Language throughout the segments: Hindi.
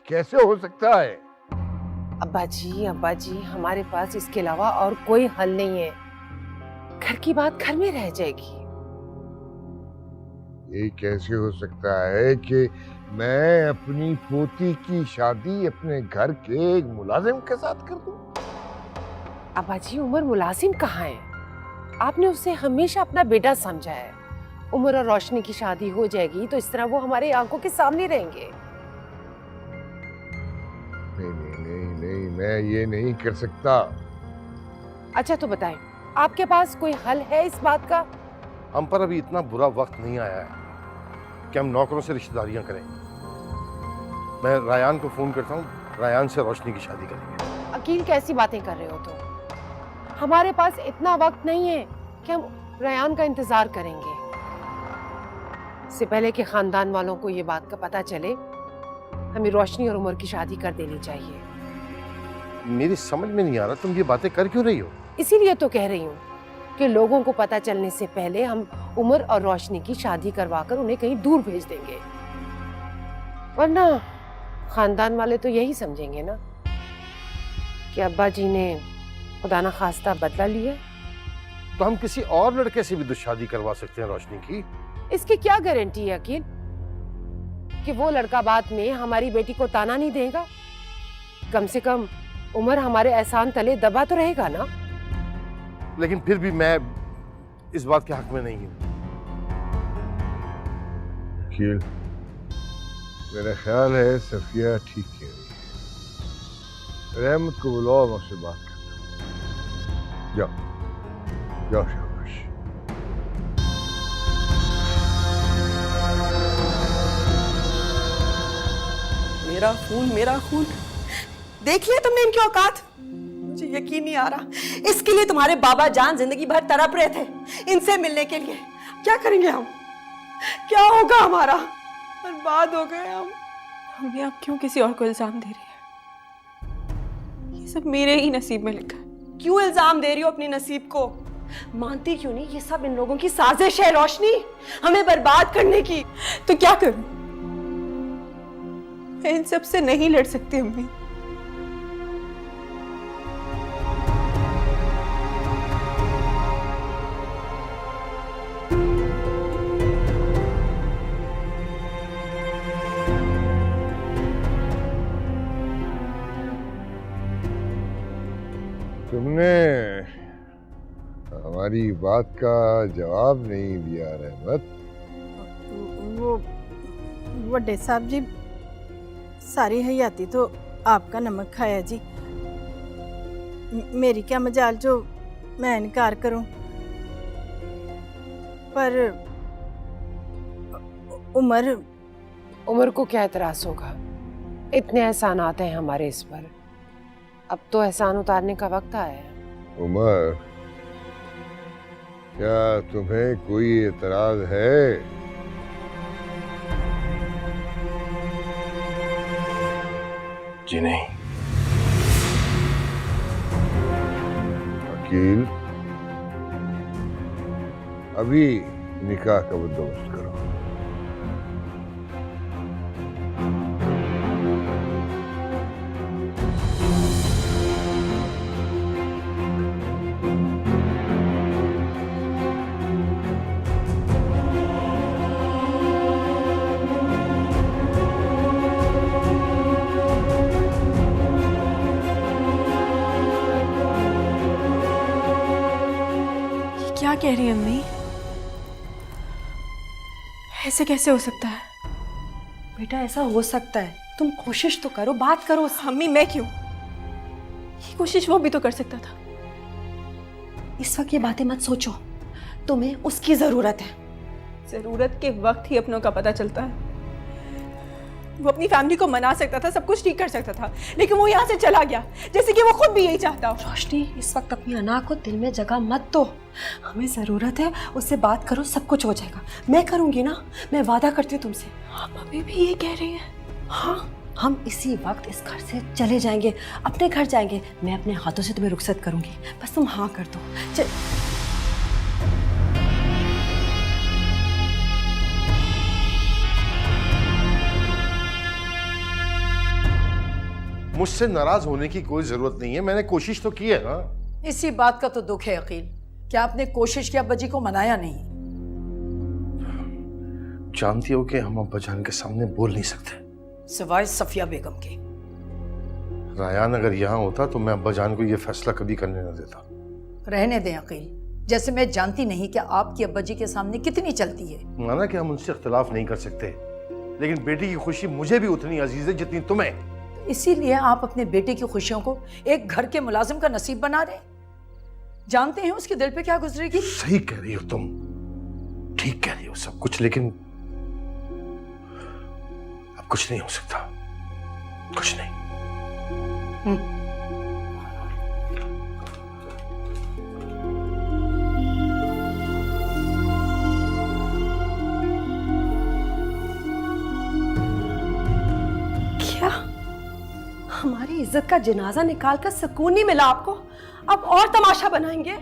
कैसे हो सकता है? अब्बा जी हमारे पास इसके अलावा और कोई हल नहीं है। घर की बात घर में रह जाएगी। ये कैसे हो सकता है कि मैं अपनी पोती की शादी अपने घर के एक मुलाजिम के साथ कर दूं? अब्बा जी, उमर मुलाजिम कहाँ है? आपने उसे हमेशा अपना बेटा समझा है। उमर और रोशनी की शादी हो जाएगी तो इस तरह वो हमारे आंखों के सामने रहेंगे। नहीं नहीं नहीं नहीं, मैं ये नहीं कर सकता। अच्छा तो बताएं, आपके पास कोई हल है इस बात का? हम पर अभी इतना बुरा वक्त नहीं आया है कि हम नौकरों से रिश्तेदारियां करें। मैं रायान को फोन करता हूँ, रायान से रोशनी की शादी करेंगे। अकील, कैसी बातें कर रहे हो तुम? हमारे पास इतना वक्त नहीं है कि हम रयान का इंतजार करेंगे। इससे पहले कि खानदान वालों को ये बात का पता चले, हमें रोशनी और उमर की शादी कर देनी चाहिए। मेरी समझ में नहीं आ रहा तुम ये बातें कर क्यों रही हो? इसीलिए तो कह रही हूँ कि लोगों को पता चलने से पहले हम उमर और रोशनी की शादी करवाकर उन्हें कहीं दूर भेज देंगे, वरना खानदान वाले तो यही समझेंगे ना कि अब्बा जी ने खुदा ना खास्ता बदला लिया। तो हम किसी और लड़के से भी तो शादी करवा सकते हैं रोशनी की। इसकी क्या गारंटी है अकील कि वो लड़का बाद में हमारी बेटी को ताना नहीं देगा? कम से कम उमर हमारे एहसान तले दबा तो रहेगा ना। लेकिन फिर भी मैं इस बात के हक में नहीं हूं। वकील, मेरा ख्याल है सफिया ठीक कह रही है। रहमत को बुलाओ, मैं उससे बात करता हूं। जाओ जाओ, शाबाश। मेरा खून देख लिया तुमने इनकी औकात? मुझे यकीन नहीं आ रहा। इसके लिए तुम्हारे बाबा जान जिंदगी भर तड़प रहे थे इनसे मिलने के लिए। क्या करेंगे हम? क्या होगा हमारा? बर्बाद हो गए हम। मम्मी, आप क्यों किसी और को इल्जाम दे रही है? ये सब मेरे ही नसीब में लिखा है। क्यों इल्जाम दे रही हो अपने नसीब को? मानती क्यों नहीं ये सब इन लोगों की साजिश है रोशनी, हमें बर्बाद करने की। तो क्या करूं? मैं इन सब से नहीं लड़ सकती अम्मी। तुमने हमारी बात का जवाब नहीं दिया रहमत। वो वड्डे साहब जी, सारी हयाती तो आपका नमक खाया जी। मेरी क्या मजाल जो मैं इनकार करूं, पर उमर को क्या एतराज होगा? इतने एहसान आते हैं हमारे इस पर, अब तो एहसान उतारने का वक्त आया है। उमर, क्या तुम्हें कोई एतराज है? जी नहीं। वकील, अभी निकाह का बंदोबस्त करो। क्या कह रही है अम्मी? ऐसे कैसे हो सकता है? बेटा ऐसा हो सकता है, तुम कोशिश तो करो, बात करो। अम्मी, मैं क्यों? ये कोशिश वो भी तो कर सकता था। इस वक्त ये बातें मत सोचो, तुम्हें उसकी जरूरत है। जरूरत के वक्त ही अपनों का पता चलता है। वो अपनी फैमिली को मना सकता था, सब कुछ ठीक कर सकता था, लेकिन वो यहाँ से चला गया जैसे कि वो खुद भी यही चाहता हो। रोशनी, इस वक्त अपनी अना को दिल में जगह मत दो। हमें जरूरत है, उससे बात करो, सब कुछ हो जाएगा। मैं करूंगी ना, मैं वादा करती हूँ तुमसे। आप अभी भी ये कह रही हैं? हाँ, हम इसी वक्त इस घर से चले जाएंगे, अपने घर जाएंगे। मैं अपने हाथों से तुम्हें रुखसत करूंगी, बस तुम हाँ कर दो। मुझसे नाराज होने की कोई जरूरत नहीं है, मैंने कोशिश तो की है ना। इसी बात का तो दुख है अकील, क्या आपने कोशिश की अब्बा जी को मनाया नहीं? जानती हो कि हम अब्बा जान के सामने बोल नहीं सकते, सिवाय सफिया बेगम के। रायान अगर यहाँ होता तो मैं अब्बा जान को ये फैसला कभी करने न देता। रहने दें अकील, जैसे मैं जानती नहीं कि आपकी अब्बा जी के सामने कितनी चलती है। माना कि हम उनसे इख्तिलाफ नहीं कर सकते, लेकिन बेटी की खुशी मुझे भी उतनी अजीज है जितनी तुम्हें। इसीलिए आप अपने बेटे की खुशियों को एक घर के मुलाजिम का नसीब बना रहे। जानते हैं उसके दिल पे क्या गुजरेगी? सही कह रही हो तुम, ठीक कह रही हो सब कुछ, लेकिन अब कुछ नहीं हो सकता, कुछ नहीं। क्या हमारी इज्जत का जनाजा निकाल कर सुकून नहीं मिला आपको? अब और तमाशा बनाएंगे?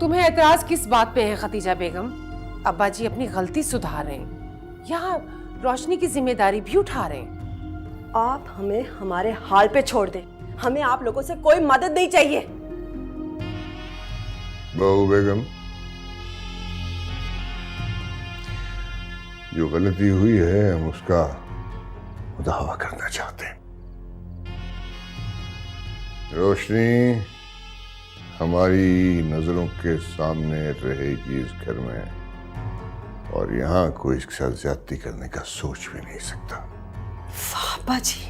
तुम्हें एतराज किस बात पे है खतीजा बेगम? अब्बा जी अपनी गलती सुधार रहे हैं, यहाँ रोशनी की जिम्मेदारी भी उठा रहे हैं। आप हमें हमारे हाल पे छोड़ दें, हमें आप लोगों से कोई मदद नहीं चाहिए। बहू बेगम, जो गलती हुई है हम उसका मुदावा करना चाहते हैं। रोशनी हमारी नजरों के सामने रहेगी इस घर में, और यहाँ कोई इसके साथ ज्यादती करने का सोच भी नहीं सकता। वाह अब्बा जी,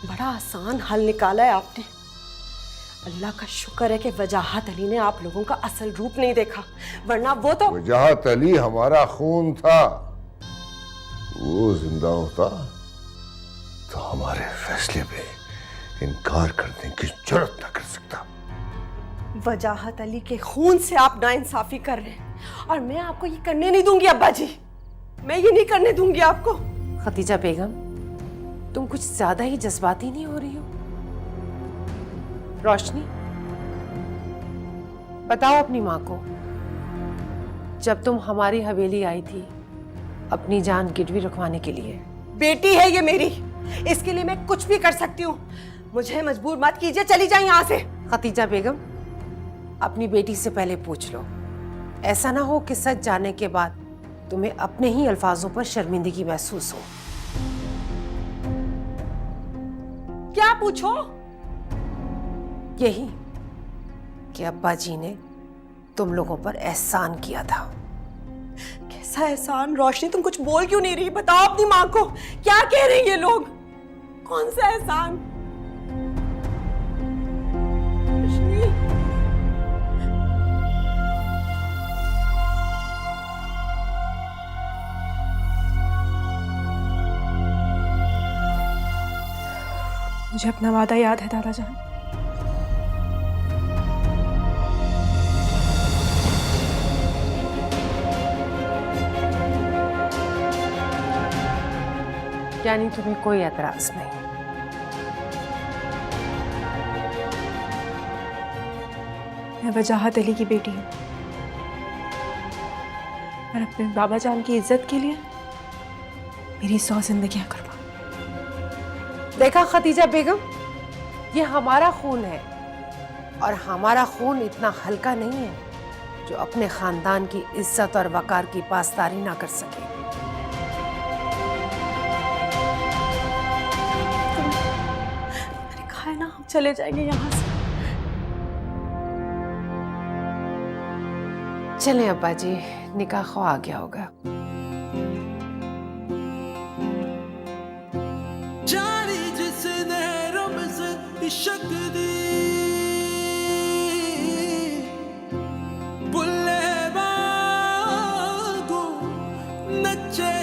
बड़ा आसान हल निकाला है आपने। अल्लाह का शुक्र है कि वजाहत अली ने आप लोगों का असल रूप नहीं देखा, वरना वो तो। वजाहत अली हमारा खून था, वो जिंदा होता तो हमारे फैसले पे इनकार करने की जरूरत न कर सकता। वजाहत अली के खून से आप नाइंसाफी कर रहे हैं, और मैं आपको ये करने नहीं दूंगी अब्बा जी, मैं ये नहीं करने दूंगी आपको। खतीजा बेगम, तुम कुछ ज्यादा ही जज्बाती नहीं हो रही हो? रोशनी, बताओ अपनी माँ को, जब तुम हमारी हवेली आई थी अपनी जान गिरवी रखवाने के लिए। बेटी है ये मेरी, इसके लिए मैं कुछ भी कर सकती हूँ, मुझे मजबूर मत कीजिए, चली जाए यहाँ से। खतीजा बेगम, अपनी बेटी से पहले पूछ लो, ऐसा ना हो कि सच जानने के बाद तुम्हें अपने ही अल्फाजों पर शर्मिंदगी महसूस हो। क्या पूछो? यही कि अब्बा जी ने तुम लोगों पर एहसान किया था। कैसा एहसान? रोशनी तुम कुछ बोल क्यों नहीं रही? बताओ अपनी माँ को, क्या कह रहे हैं ये लोग? कौन सा एहसान? रोशनी, मुझे अपना वादा याद है दादा जान। यानी तुम्हें कोई एतराज नहीं? मैं वजाहत अली की बेटी हूँ, और अपने बाबा जान की इज्जत के लिए मेरी 100 जिंदगियां कुर्बान। देखा खतीजा बेगम, ये हमारा खून है, और हमारा खून इतना हल्का नहीं है जो अपने खानदान की इज्जत और वकार की पासदारी ना कर सके। मैंने कहा है ना हम चले जाएंगे यहाँ से। चलें अब्बा जी, निकाह ख्वाह आ गया होगा। जानी जिसने रब से इश्क दी, बुल्ले बागो नचे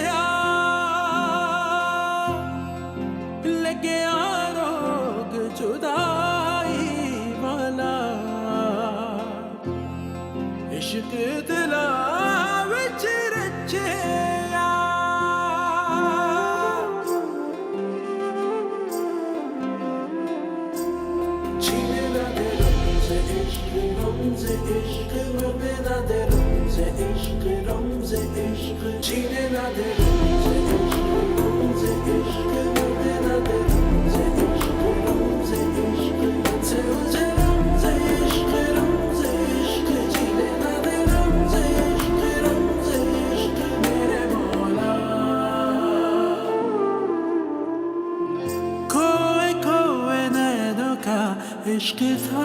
लगे आरोग जुदाई वाला, इश्क दिला विच रचे जीने ना दे इश्क था,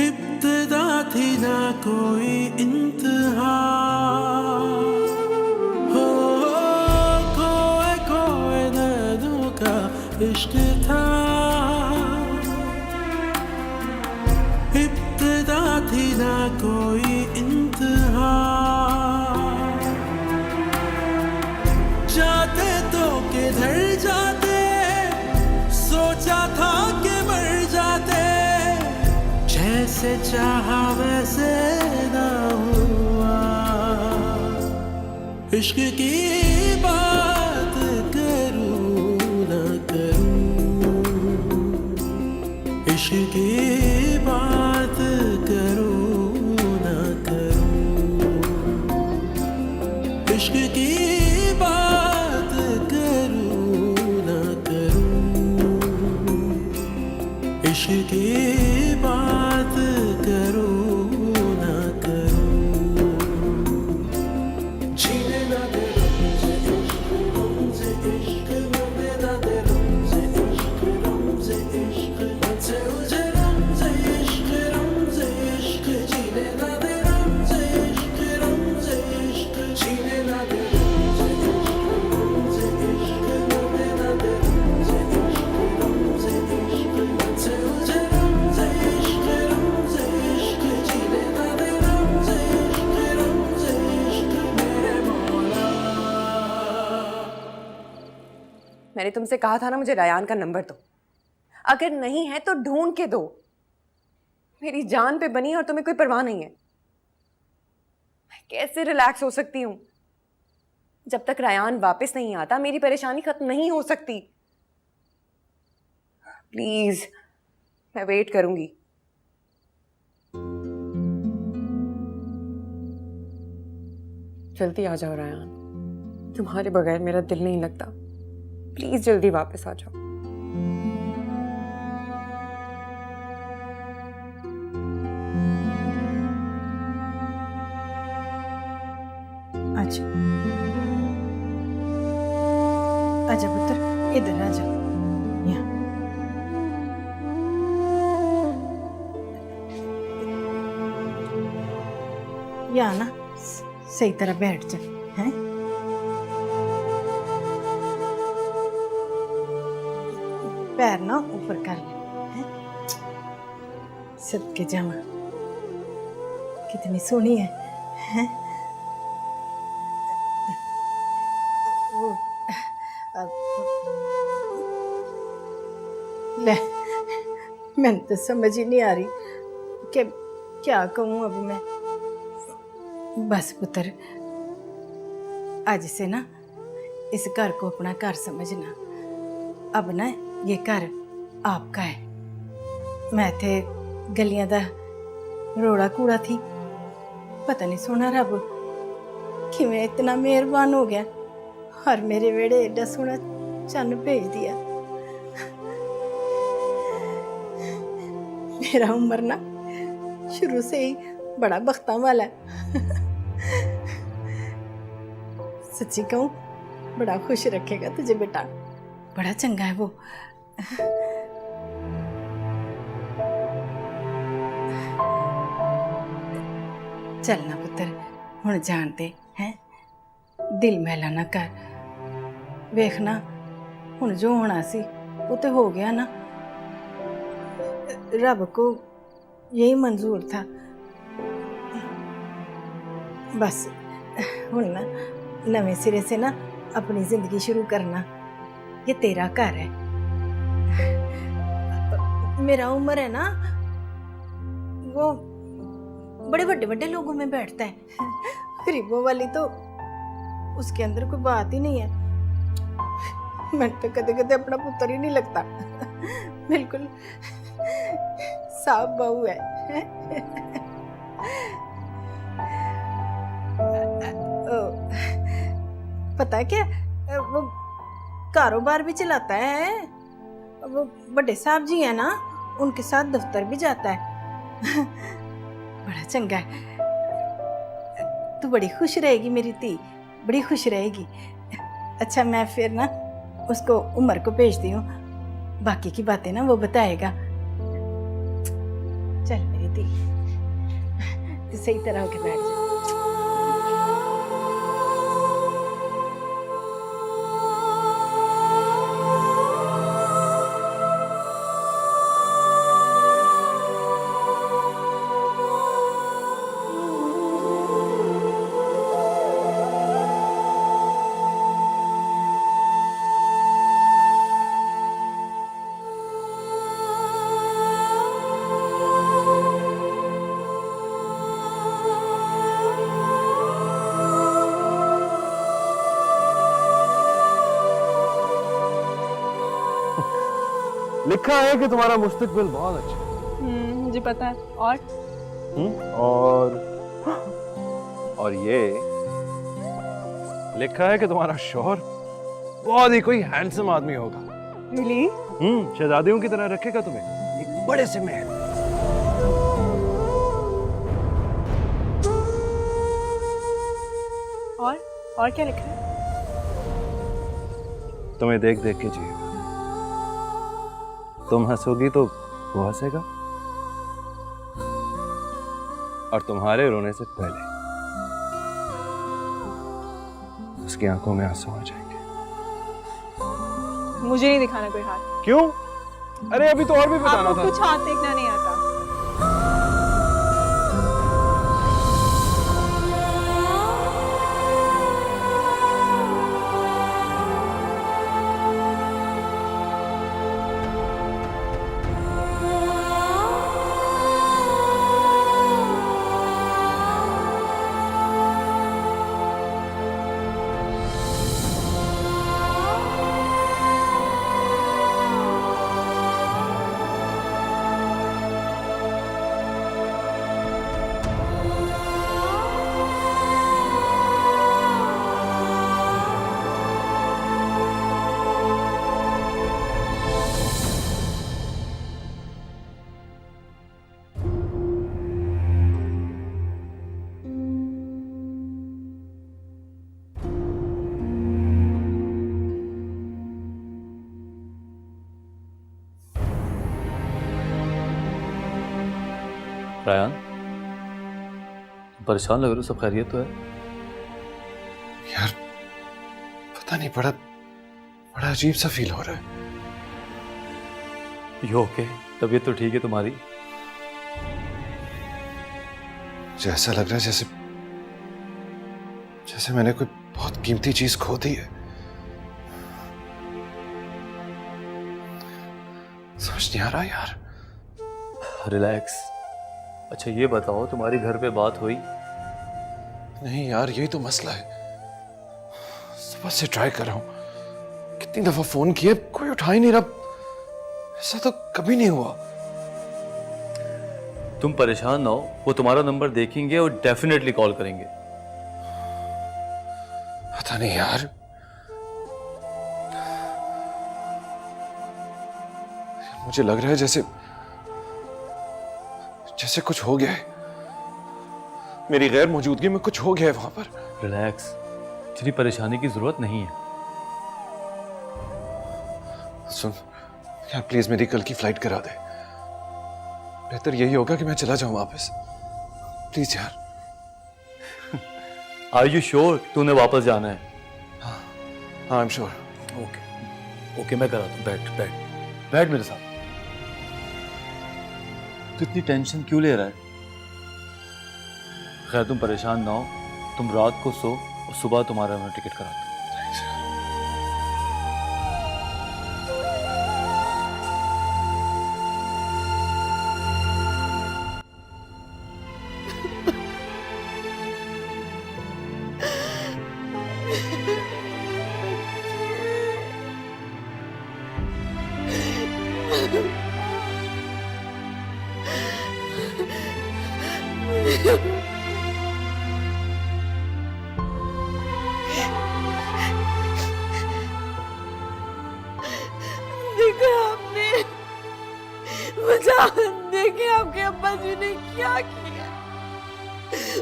इब्तिदा थी ना कोई इंतहा। हो खोए खोए नैनों का इश्क था, इब्तिदा थी ना कोई इंतहा। जाते तो किधर जाते, सोचा था कि मर जाते, जैसे चाहा वैसे ना हुआ। इश्क की बात करूं ना करूं, इश्क की बात करूं ना करूं, इश्क की बात करूं ना करूं, इश्क की बात करूं ना करूं। जीने ना दे रमज़े इश्क, रमज़े इश्क, मरने ना दे रमज़े इश्क, रमज़े इश्क, मुझसे मुझे रमज़े इश्क, रमज़े इश्क, जीने ना दे रमज़े इश्क, रमज़े इश्क, जीने ना दे रमज़े इश्क, मरने ना दे रमज़े इश्क, रमज़े इश्क, मुझसे मुझे रमज़े इश्क, रमज़े इश्क, जीने ना दे रमज़े इश्क, रमज़े इश्क, मेरे मौला। मैंने तुमसे कहा था ना मुझे रायान का नंबर दो, अगर नहीं है तो ढूंढ के दो। मेरी जान पे बनी और तुम्हें कोई परवाह नहीं है। मैं कैसे रिलैक्स हो सकती हूँ? जब तक रायान वापस नहीं आता मेरी परेशानी खत्म नहीं हो सकती। प्लीज, मैं वेट करूंगी। जल्दी आ जाओ रायान, तुम्हारे बगैर मेरा दिल नहीं लगता। प्लीज जल्दी वापस आ जाओ। अच्छा आजा पुत्र, इधर आ जा। यहाँ यहाँ ना सही तरह बैठ जा, हैं? पैर ना ऊपर कर ले, हैं? सदके जावा, कितनी सोहनी है, हैं? वो ले, मैंने तो समझ ही नहीं आ रही कि क्या कहूँ अब मैं। बस पुत्र, आज से ना इस घर को अपना घर समझना। अब ना ये घर आपका है। मैं थे गलियां दा रोड़ा कूड़ा थी, पता नहीं सोना रब किवें इतना मेहरबान हो गया और मेरे वेड़े एडा सोना चन्न भेज दिया। मेरा उम्र ना शुरू से ही बड़ा बख्ता वाला है। सच्ची कहूँ बड़ा खुश रखेगा तुझे बेटा, बड़ा चंगा है वो। चलना पुत्र, हुण जानते हैं, दिल मैला ना कर। वेखना हुण जो होना सी वो तो हो गया ना, रब को यही मंजूर था। बस हुण ना नवे सिरे से ना अपनी जिंदगी शुरू करना। ये तेरा घर है। मेरा उम्र है ना वो बड़े बड़े बड़े लोगों में बैठता है, गरीबों वाली तो उसके अंदर कोई बात ही नहीं है। मैं तो कदे कदे अपना पुत्र ही नहीं लगता, बिल्कुल साफ बहू है। पता है क्या, वो कारोबार भी चलाता है। वो बड़े साहब जी है ना, उनके साथ दफ्तर भी जाता है। बड़ा चंगा है। तू बड़ी खुश रहेगी मेरी धी, बड़ी खुश रहेगी। अच्छा मैं फिर ना उसको उमर को भेजती हूँ, बाकी की बातें ना वो बताएगा। चल मेरी दी, तू सही तरह होके बैठ जा। लिखा है कि तुम्हारा मुस्तकबिल बहुत अच्छा है। मुझे पता है। और ये लिखा है कि तुम्हारा शौहर बहुत ही कोई हैंडसम आदमी होगा। रियली? शहजादियों की तरह रखेगा तुम्हें एक बड़े से महल। और क्या लिखा है? तुम्हें देख देख के जिएगा। तुम हंसोगी तो वो हंसेगा, और तुम्हारे रोने से पहले उसकी आंखों में आंसू आ जाएंगे। मुझे नहीं दिखाना कोई हाथ। क्यों? अरे अभी तो और भी बताना आपको था। कुछ हाथ देखना नहीं आता। रायान, परेशान लग रहे हो, सब खैरियत तो है? यार पता नहीं, बड़ा अजीब सा फील हो रहा है। You okay? तबीयत तो ठीक है तुम्हारी? मुझे ऐसा लग रहा है जैसे मैंने कोई बहुत कीमती चीज खो दी है। समझ नहीं आ रहा यार। रिलैक्स। अच्छा ये बताओ, तुम्हारी घर पे बात हुई? नहीं यार, यही तो मसला है। सुबह से ट्राई कर रहा हूं, कितनी दफा फोन किया, कोई उठा ही नहीं रहा। ऐसा तो कभी नहीं हुआ। तुम परेशान ना हो, वो तुम्हारा नंबर देखेंगे और डेफिनेटली कॉल करेंगे। पता नहीं यार, मुझे लग रहा है जैसे कुछ हो गया है। मेरी गैर मौजूदगी में कुछ हो गया है वहां पर। रिलैक्स, इतनी परेशानी की जरूरत नहीं है। सुन यार, प्लीज मेरी कल की फ्लाइट करा दे। बेहतर यही होगा कि मैं चला जाऊं वापस। प्लीज यार। आर यू श्योर तूने वापस जाना है? हाँ, आई एम श्योर। ओके मैं कराता हूँ। बैठ मेरे साथ। तू इतनी टेंशन क्यों ले रहा है? खैर तुम परेशान ना हो, तुम रात को सो और सुबह तुम्हारा मैं टिकट कराता हूँ। देखा आपने, देखिए आपके अब्बा जी ने क्या किया।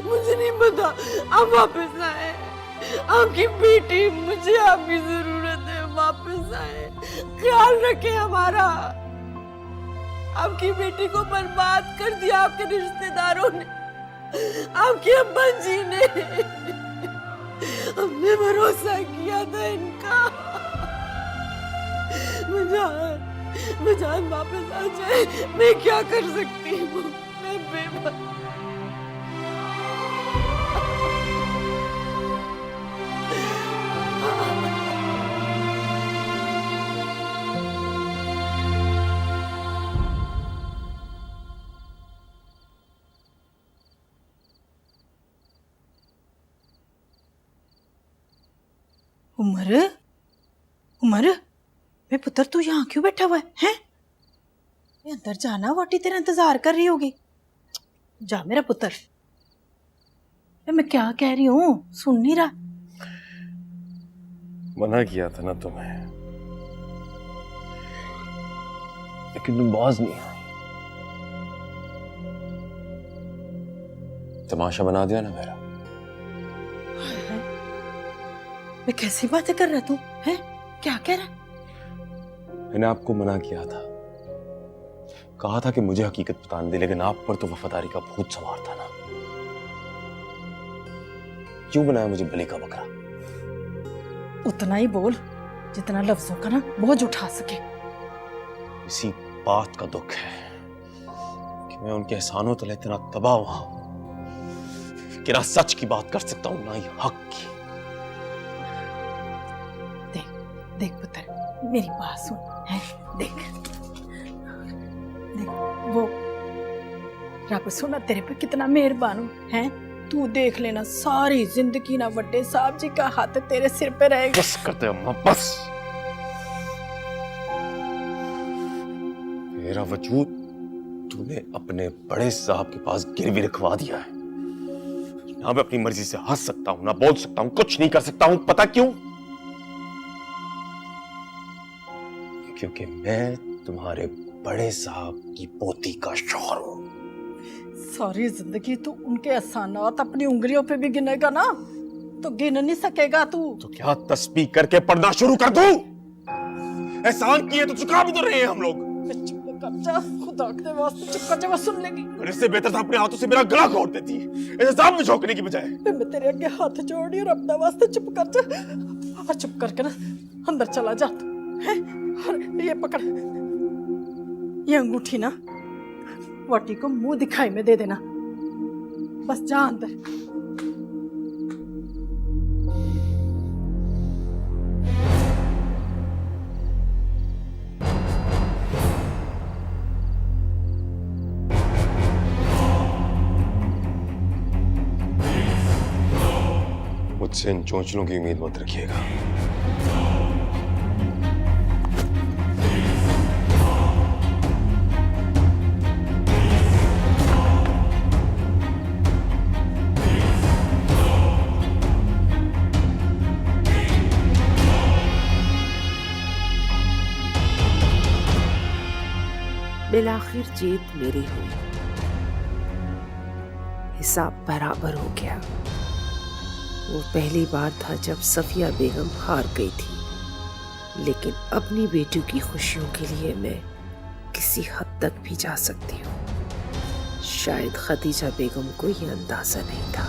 मुझे नहीं पता, आप वापस आए। आपकी बेटी, मुझे आपकी जरूरत है। वापस आए, ख्याल रखे हमारा। आपकी बेटी को बर्बाद कर दिया आपके रिश्तेदारों ने, आपके अब्बा जी ने। हमने भरोसा किया था इनका। मुझान वापस आ जाए, मैं क्या कर सकती हूँ? मैं बेबस। उमर, उमर, मैं पुत्र तू यहाँ क्यों बैठा हुआ है? मैं अंदर जाना, वोटी तेरा इंतजार कर रही होगी। जा मेरा पुत्र। मैं क्या कह रही हूँ, सुन नहीं रहा? मना किया था ना तुम्हें, लेकिन तुम बाज नहीं आई। तमाशा बना दिया ना मेरा। मैं कैसी बातें कर रहा तू है? क्या कह रहा? मैंने आपको मना किया था, कहा था कि मुझे हकीकत बताने दे, लेकिन आप पर तो वफादारी का भूत सवार था ना। क्यों बनाया मुझे बलि का बकरा? उतना ही बोल जितना लफ्जों का ना बोझ उठा सके। इसी बात का दुख है कि मैं उनके एहसानों तले इतना तबाह हुआ कि ना सच की बात कर सकता हूं, ना ही हक की। देख पुत्र, मेरी बात सुन है। देख देख, वो रब सुना तेरे पे कितना मेहरबान है। तू देख लेना, सारी जिंदगी ना वड्डे साहब जी का हाथ तेरे सिर पे रहेगा। बस करते अम्मा, बस। मेरा वजूद तूने अपने बड़े साहब के पास गिरवी रखवा दिया है। ना मैं अपनी मर्जी से हंस सकता हूं, ना बोल सकता हूं, कुछ नहीं कर सकता हूं। पता क्यों? क्योंकि मैं तुम्हारे बड़े साहब की पोती का शौहर हूं। सारी जिंदगी तू उनके एहसानात अपनी उंगलियों पे भी गिनेगा ना, तो गिन नहीं सकेगा तू। तो क्या तस्बीह करके पढ़ना शुरू कर दूं? एहसान किए तो चुका भी तो रहे हैं हम लोग। खुदा के वास्ते चुप कर जा, सुन लेगी। और इससे बेहतर था अपने हाथों से मेरा गला घोट देती, एहसास में झोंकने की बजाय। मैं तेरे आगे हाथ जोड़ी और अपना वास्ते चुप कर जा, और चुप करके ना अंदर चला जा तू, है? और ये पकड़, ये अंगूठी ना वटी को मुंह दिखाई में दे देना। बस जा अंदर। मुझसे इन चोंचलों की उम्मीद मत रखिएगा। बिलाखिर जीत मेरी हुई, हिसाब बराबर हो गया। वो पहली बार था जब सफिया बेगम हार गई थी, लेकिन अपनी बेटी की खुशियों के लिए मैं किसी हद तक भी जा सकती हूँ। शायद खदीजा बेगम को यह अंदाजा नहीं था।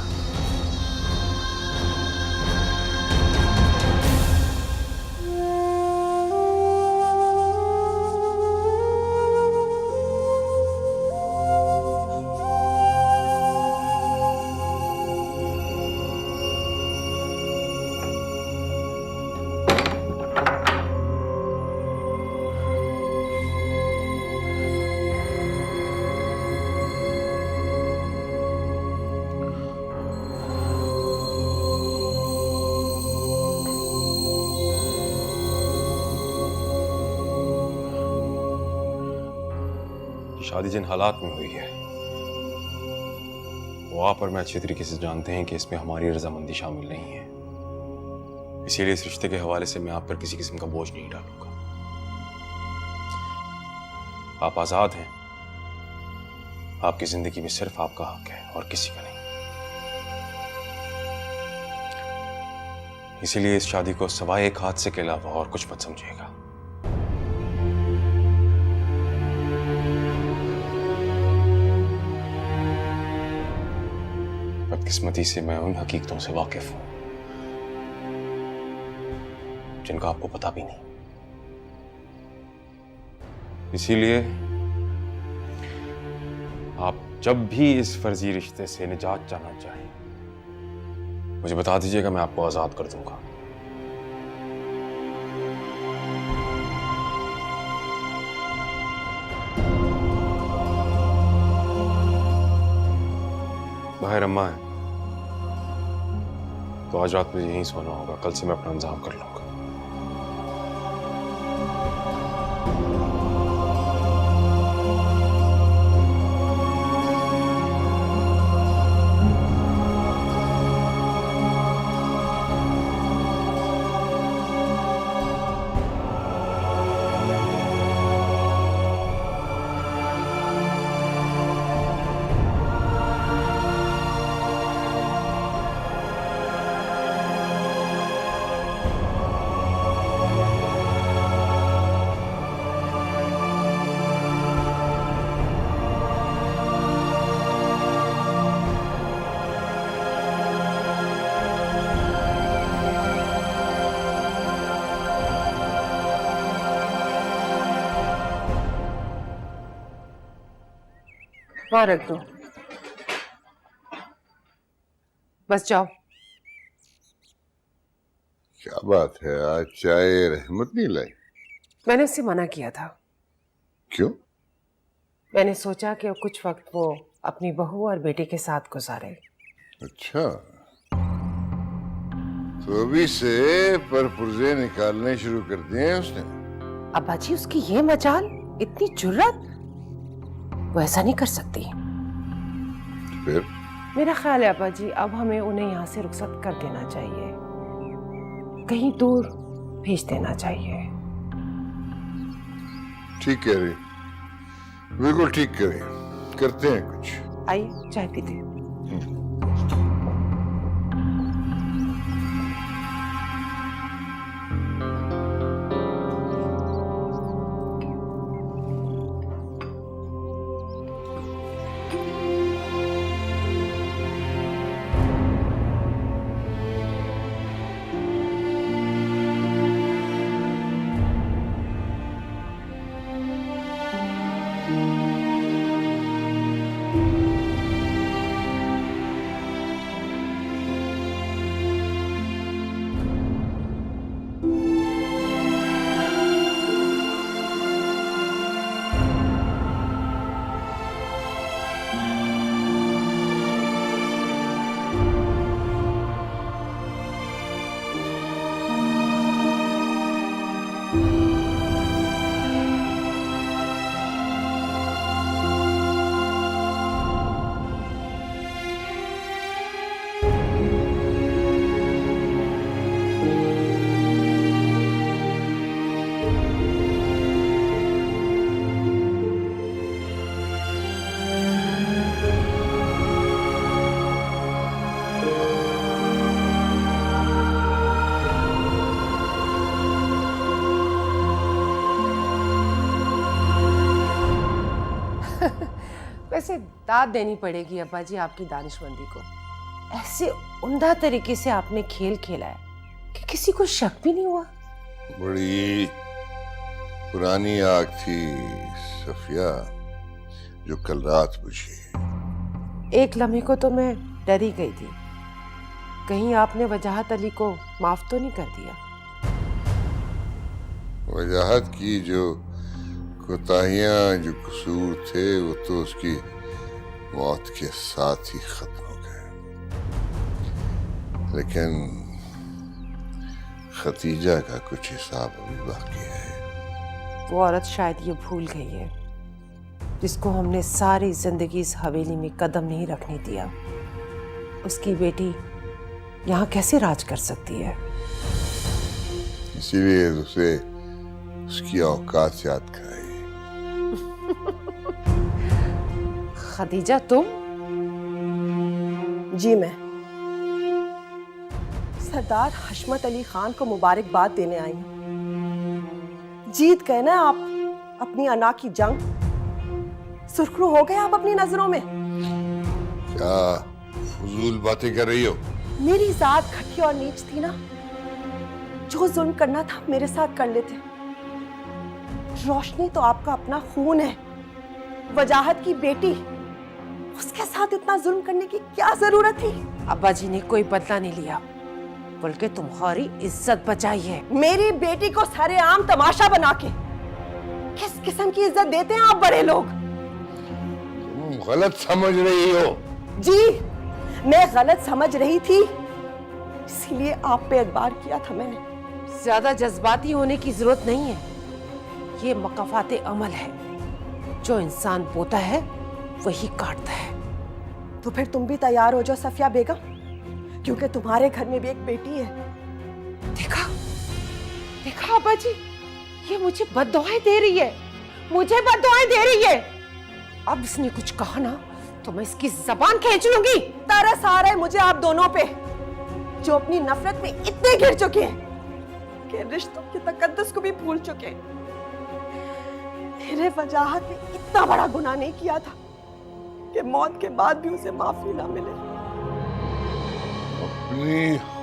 शादी जिन हालात में हुई है वो आप और मैं अच्छी तरीके से जानते हैं कि इसमें हमारी रजामंदी शामिल नहीं है। इसीलिए इस रिश्ते के हवाले से मैं आप पर किसी किस्म का बोझ नहीं डालूंगा। आप आजाद हैं, आपकी जिंदगी में सिर्फ आपका हक है और किसी का नहीं। इसीलिए इस शादी को सवाए एक हादसे के अलावा और कुछ मत समझिएगा। बदकिस्मती से मैं उन हकीकतों से वाकिफ हूं जिनका आपको पता भी नहीं। इसीलिए आप जब भी इस फर्जी रिश्ते से निजात चाहना चाहें, मुझे बता दीजिएगा, मैं आपको आजाद कर दूंगा। बाहर अम्मा है तो आज रात मुझे यहीं सोना होगा, कल से मैं अपना इंतजाम कर लूंगा। वहां रख दो, बस जाओ। क्या बात है, आज चाय रहमत नहीं लाई? मैंने उससे मना किया था। क्यों? मैंने सोचा कि कुछ वक्त वो अपनी बहू और बेटे के साथ गुजारे। अच्छा, तो अभी से परपुर्जे निकालने शुरू कर दिए हैं उसने? अब्बा जी, उसकी ये मजाल, इतनी जुर्रत, वो ऐसा नहीं कर सकती। फिर? मेरा ख्याल है अब्बा जी, अब हमें उन्हें यहाँ से रुखसत कर देना चाहिए, कहीं दूर भेज देना चाहिए। ठीक कह रही, बिल्कुल ठीक कह रही, करते हैं कुछ। आइए चाय पीते। वैसे दाद देनी पड़ेगी अब्बा जी आपकी दानिशमंदी को। ऐसे उम्दा तरीके से आपने खेल खेला है कि किसी को शक भी नहीं हुआ। बड़ी पुरानी आग थी सफिया, जो कल रात बुझी। एक लम्हे को तो मैं डर ही गई थी, कहीं आपने वजाहत अली को माफ तो नहीं कर दिया। वजाहत की जो कोताहियां, जो कसूर थे, वो तो उसकी मौत के साथ ही खत्म हो गए। लेकिन खतीजा का कुछ हिसाब अभी बाकी है। वो औरत शायद ये भूल गई है जिसको हमने सारी जिंदगी इस हवेली में कदम नहीं रखने दिया। उसकी बेटी यहाँ कैसे राज कर सकती है? इसीलिए उसे उसकी औकात याद कराई। खदीजा तुम? जी मैं। सरदार हशमत अली खान को मुबारकबाद देने आई हूँ। जीत गए ना आप अपनी अना की जंग, सुर्खरू हो गए आप अपनी नजरों में। क्या फजूल बातें कर रही हो? मेरी जात घटिया और नीच थी ना, जो जुल्म करना था मेरे साथ कर लेते। रोशनी तो आपका अपना खून है, वजाहत की बेटी, उसके साथ इतना जुल्म करने की क्या जरूरत थी? अब्बा जी ने कोई बदला नहीं लिया, बल्कि तुम्हारी इज्जत बचाई है। मेरी बेटी को सरेआम तमाशा बना के किस किस्म की इज्जत देते हैं आप बड़े लोग? तुम गलत समझ रही हो। जी, मैं गलत समझ रही थी, इसीलिए आप पे एतबार किया था मैंने। ज्यादा जज्बाती होने की जरूरत नहीं है। ये मकाफाते अमल है, जो इंसान बोता है वही काटता है। तो फिर तुम भी तैयार हो जाओ सफिया बेगम, क्योंकि तुम्हारे घर में भी एक बेटी है। देखा देखा अब्बा जी, ये मुझे बद्दुआएं दे रही है, मुझे बद्दुआएं दे रही है। अब इसने कुछ कहा ना तो मैं इसकी जबान खींच लूंगी। तरस आ रहा है मुझे आप दोनों पे, जो अपनी नफरत में इतने गिर चुके हैं कि रिश्तों के तकद्दुस को भी भूल चुके हैं। मेरे वजाहत ने इतना बड़ा गुनाह नहीं किया था कि मौत के बाद भी उसे माफी ना मिले। अपनी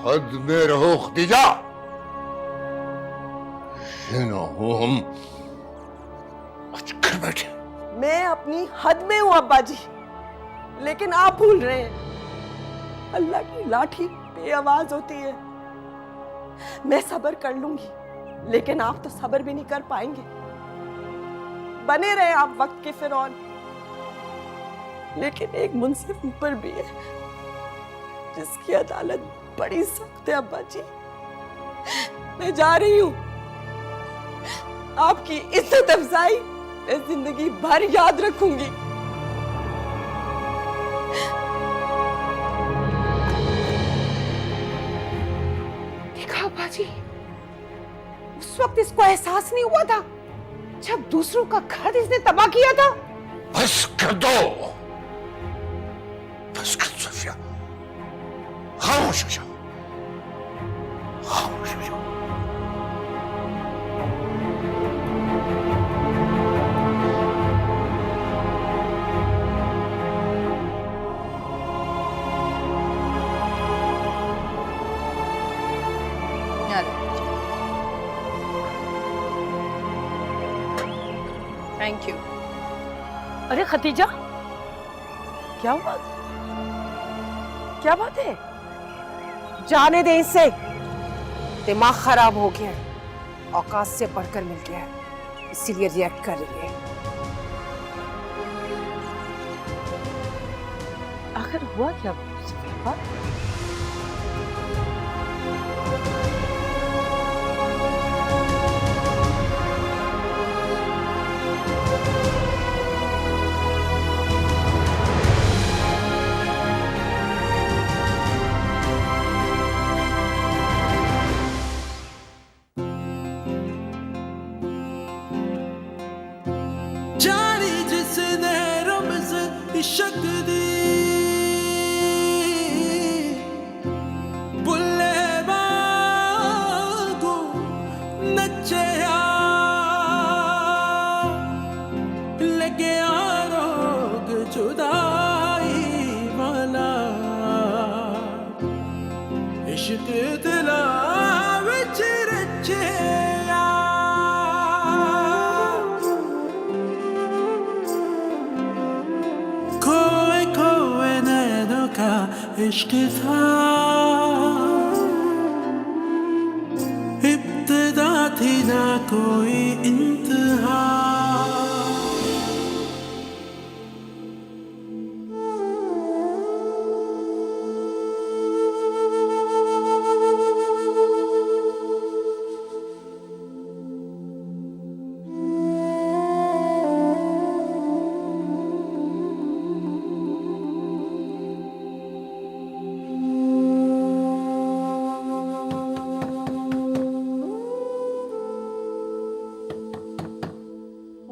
हद में रहो खदीजा। ये ना हो हम कर बैठे। मैं अपनी हद में हूं अब्बा जी, लेकिन आप भूल रहे हैं अल्लाह की लाठी बेआवाज होती है। मैं सब्र कर लूंगी, लेकिन आप तो सब्र भी नहीं कर पाएंगे। बने रहे आप वक्त के फिरौन, लेकिन एक मुंसिफ ऊपर भी है जिसकी अदालत बड़ी सख्त है। अब्बा जी, मैं जा रही हूं। आपकी इज्जत अफजाई मैं जिंदगी भर याद रखूंगी। देखा अब्बा जी, उस वक्त इसको एहसास नहीं हुआ था जब दूसरों का घर इसने तबाह किया था। बस कर दो, बस कर सफिया, खामोश हो जाओ, खामोश हो जाओ। Thank you. अरे खतीजा, क्या हुआ? क्या बात है? जाने दे इससे, दिमाग खराब हो गया है, औकात से बढ़कर मिल गया है, इसीलिए रिएक्ट कर रही है। आखिर हुआ क्या? जानी जिसने रमज इश्क दी, बुल्ले बागो नचया लगे रोग जुदाई वाला, इश्क दिला विच रचया। खोए खोए नैनों का इश्क था, इब्तिदा थी ना कोई इंतहा।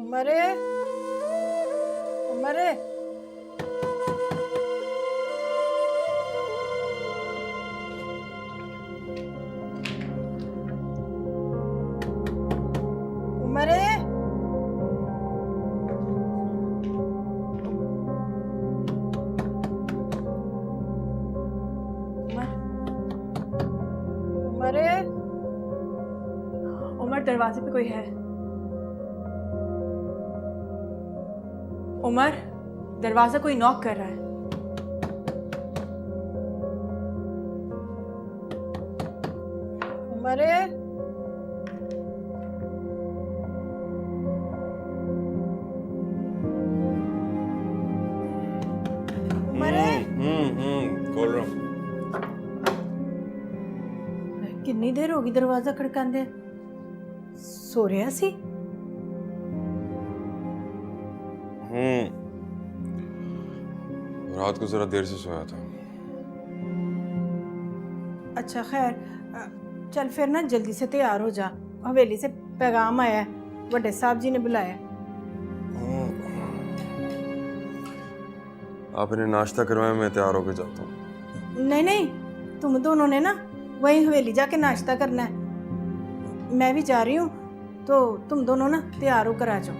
उमरे, उमरे, उमर दरवाजे पे कोई है। उमर, दरवाजा कोई नॉक कर रहा है। उमर खोल रहा हूँ। कितनी देर होगी दरवाजा खड़कांदे? सो रहा सी? रात को जरा देर से सोया था। अच्छा खैर, चल फिर ना जल्दी से तैयार हो जा। हवेली से पैगाम आया है, बड़े साहब जी ने बुलाया। आप इन्हें नाश्ता करवाएं, मैं तैयार होकर जाता हूँ। नहीं नहीं, तुम दोनों ने ना वहीं हवेली जाके नाश्ता करना है। मैं भी जा रही हूँ, तो तुम दोनों ना तैयार होकर आ जाओ।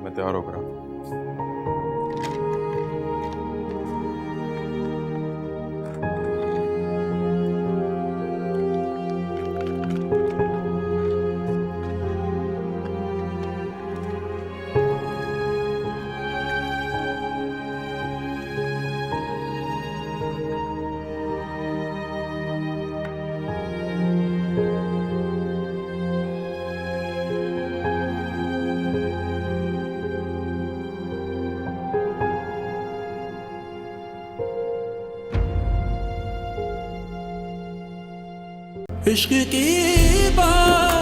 मैं तैयार होकर आता हूँ। इश्क की बात